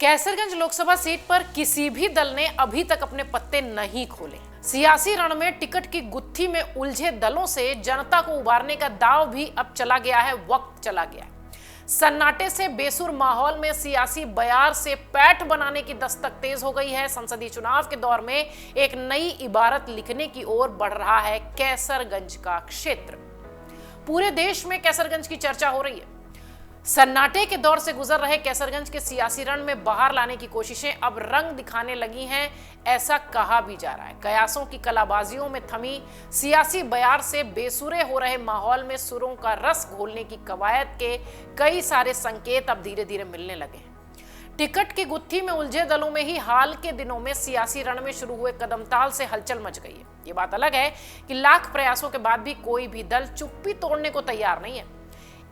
Kaiserganj Lok Sabha seat पर किसी भी दल ने अभी तक अपने पत्ते नहीं खोले। सियासी रण में टिकट की गुत्थी में उलझे दलों से जनता को उबारने का दांव भी अब चला गया है, वक्त चला गया है। सन्नाटे से बेसुर माहौल में सियासी बयार से पैठ बनाने की दस्तक तेज हो गई है। संसदीय चुनाव के दौर में एक नई इबारत लिखने की ओर बढ़ रहा है कैसरगंज का क्षेत्र। पूरे देश में कैसरगंज की चर्चा हो रही है। सन्नाटे के दौर से गुजर रहे कैसरगंज के सियासी रण में बाहर लाने की कोशिशें अब रंग दिखाने लगी हैं, ऐसा कहा भी जा रहा है। कयासों की कलाबाजियों में थमी सियासी बयार से बेसुरे हो रहे माहौल में सुरों का रस घोलने की कवायद के कई सारे संकेत अब धीरे धीरे मिलने लगे हैं। टिकट की गुत्थी में उलझे दलों में ही हाल के दिनों में सियासी रण में शुरू हुए कदमताल से हलचल मच गई है। ये बात अलग है कि लाख प्रयासों के बाद भी कोई भी दल चुप्पी तोड़ने को तैयार नहीं है।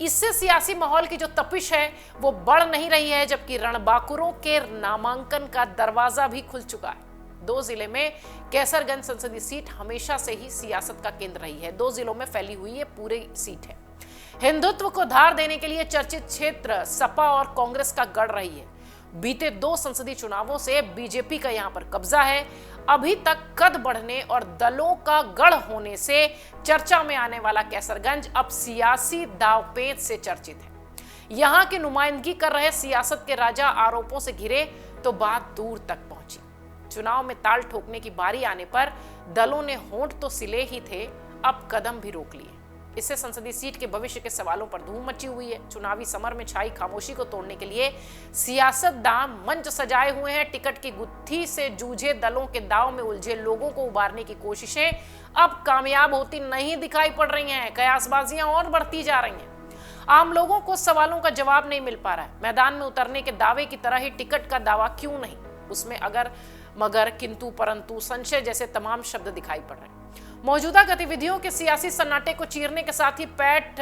इससे सियासी माहौल की जो तपिश है वो बढ़ नहीं रही है, जबकि रणबांकुरों के नामांकन का दरवाजा भी खुल चुका है। 2 जिले में कैसरगंज संसदीय सीट हमेशा से ही सियासत का केंद्र रही है। 2 जिलों में फैली हुई ये पूरी सीट है। हिंदुत्व को धार देने के लिए चर्चित क्षेत्र सपा और कांग्रेस का गढ़ रही है। बीते 2 संसदीय चुनावों से बीजेपी का यहां पर कब्जा है। अभी तक कद बढ़ने और दलों का गढ़ होने से चर्चा में आने वाला कैसरगंज अब सियासी दांवपेच से चर्चित है। यहां की नुमाइंदगी कर रहे सियासत के राजा आरोपों से घिरे तो बात दूर तक पहुंची। चुनाव में ताल ठोकने की बारी आने पर दलों ने होंठ तो सिले ही थे, अब कदम भी रोक लिए। इससे संसदीय सीट के भविष्य के सवालों पर धूम मची हुई है। चुनावी समर में छाई खामोशी को तोड़ने के लिए सियासतदान मंच सजाए हुए हैं। टिकट की गुत्थी से जूझे दलों के दांव में उलझे लोगों को उबारने की कोशिशें अब कामयाब होती नहीं दिखाई पड़ रही हैं। कयासबाजियां और बढ़ती जा रही हैं। आम लोगों को सवालों का जवाब नहीं मिल पा रहा है। मैदान में उतरने के दावे की तरह ही टिकट का दावा क्यों नहीं, उसमें अगर मगर किंतु परंतु संशय जैसे तमाम शब्द दिखाई पड़ रहे हैं। मौजूदा गतिविधियों के सियासी सन्नाटे को चीरने के साथ ही पैठ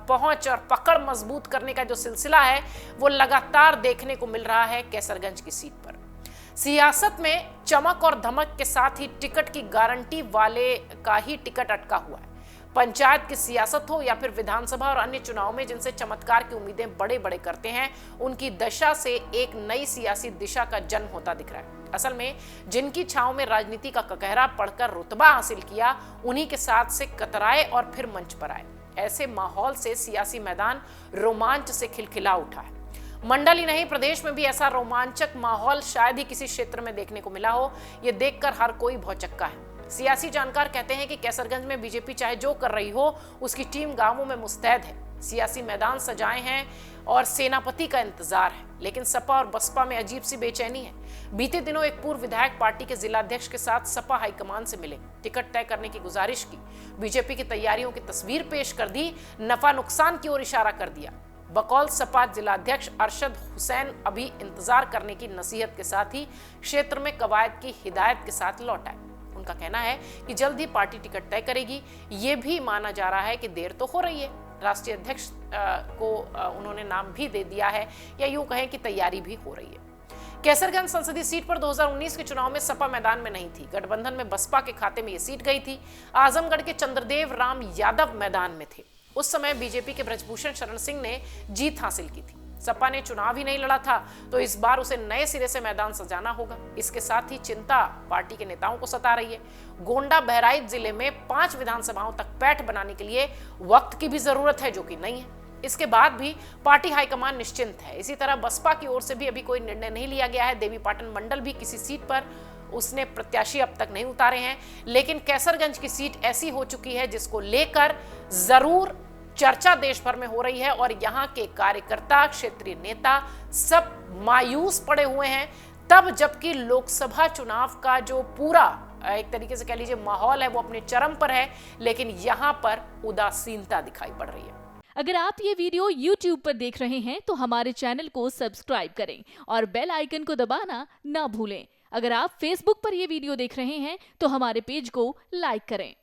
पहुंच और पकड़ मजबूत करने का जो सिलसिला है वो लगातार देखने को मिल रहा है कैसरगंज की सीट पर। सियासत में चमक और धमक के साथ ही टिकट की गारंटी वाले का ही टिकट अटका हुआ है। पंचायत की सियासत हो या फिर विधानसभा और अन्य चुनाव में जिनसे चमत्कार की उम्मीदें बड़े बड़े करते हैं, उनकी दशा से एक नई सियासी दिशा का जन्म होता दिख रहा है। असल में जिनकी छांव में राजनीति का ककहरा पढ़कर रुतबा हासिल किया, उन्हीं के साथ से कतराए और फिर मंच पर आए। ऐसे माहौल से सियासी मैदान रोमांच से खिलखिला उठा है। मंडल ही नहीं, प्रदेश में भी ऐसा रोमांचक माहौल शायद ही किसी क्षेत्र में देखने को मिला हो। ये देखकर हर कोई भौचक्का है। सियासी जानकार कहते हैं कि कैसरगंज में बीजेपी चाहे जो कर रही हो, उसकी टीम गांवों में मुस्तैद है। सियासी मैदान सजाए हैं और सेनापति का इंतजार है। लेकिन सपा और बसपा में अजीब सी बेचैनी है। बीते दिनों एक पूर्व विधायक पार्टी के जिलाध्यक्ष के साथ सपा हाईकमान से मिले, टिकट तय करने की गुजारिश की, बीजेपी की तैयारियों की तस्वीर पेश कर दी, नफा नुकसान की ओर इशारा कर दिया। बकौल सपा जिलाध्यक्ष अरशद हुसैन अभी इंतजार करने की नसीहत के साथ ही क्षेत्र में कवायद की हिदायत के साथ लौट आए। उनका कहना है कि जल्द ही पार्टी टिकट तय करेगी। ये भी माना जा रहा है कि देर तो हो रही है। राष्ट्रीय अध्यक्ष को उन्होंने नाम भी दे दिया है, या यूं कहें कि तैयारी भी हो रही है। कैसरगंज संसदीय सीट पर 2019 के चुनाव में सपा मैदान में नहीं थी। गठबंधन में बसपा के खाते में ये सीट गई थी। आजमगढ़ के चंद्रदेव राम यादव मैदान में थे। उस समय बीजेपी के ब्रजभूषण शरण सिंह ने जीत हासिल की थी। सपा ने चुनाव ही नहीं लड़ा था, तो इस बार उसे नए सिरे से मैदान सजाना होगा। इसके साथ ही चिंता पार्टी के नेताओं को सता रही है। गोंडा बहराइच जिले में 5 विधानसभाओं तक पैठ बनाने के लिए वक्त की भी जरूरत है, जो कि नहीं है। इसके बाद भी पार्टी हाईकमान निश्चिंत है। इसी तरह बसपा की ओर से भी अभी कोई निर्णय नहीं लिया गया है। देवीपाटन मंडल भी किसी सीट पर उसने प्रत्याशी अब तक नहीं उतारे हैं। लेकिन कैसरगंज की सीट ऐसी हो चुकी है जिसको लेकर जरूर चर्चा देश भर में हो रही है और यहाँ के कार्यकर्ता, क्षेत्रीय नेता सब मायूस पड़े हुए हैं। तब जबकि लोकसभा चुनाव का जो पूरा एक तरीके से कह लीजिए माहौल है वो अपने चरम पर है, लेकिन यहाँ पर उदासीनता दिखाई पड़ रही है। अगर आप ये वीडियो YouTube पर देख रहे हैं तो हमारे चैनल को सब्सक्राइब करें और बेल आइकन को दबाना ना भूलें। अगर आप Facebook पर ये वीडियो देख रहे हैं तो हमारे पेज को लाइक करें।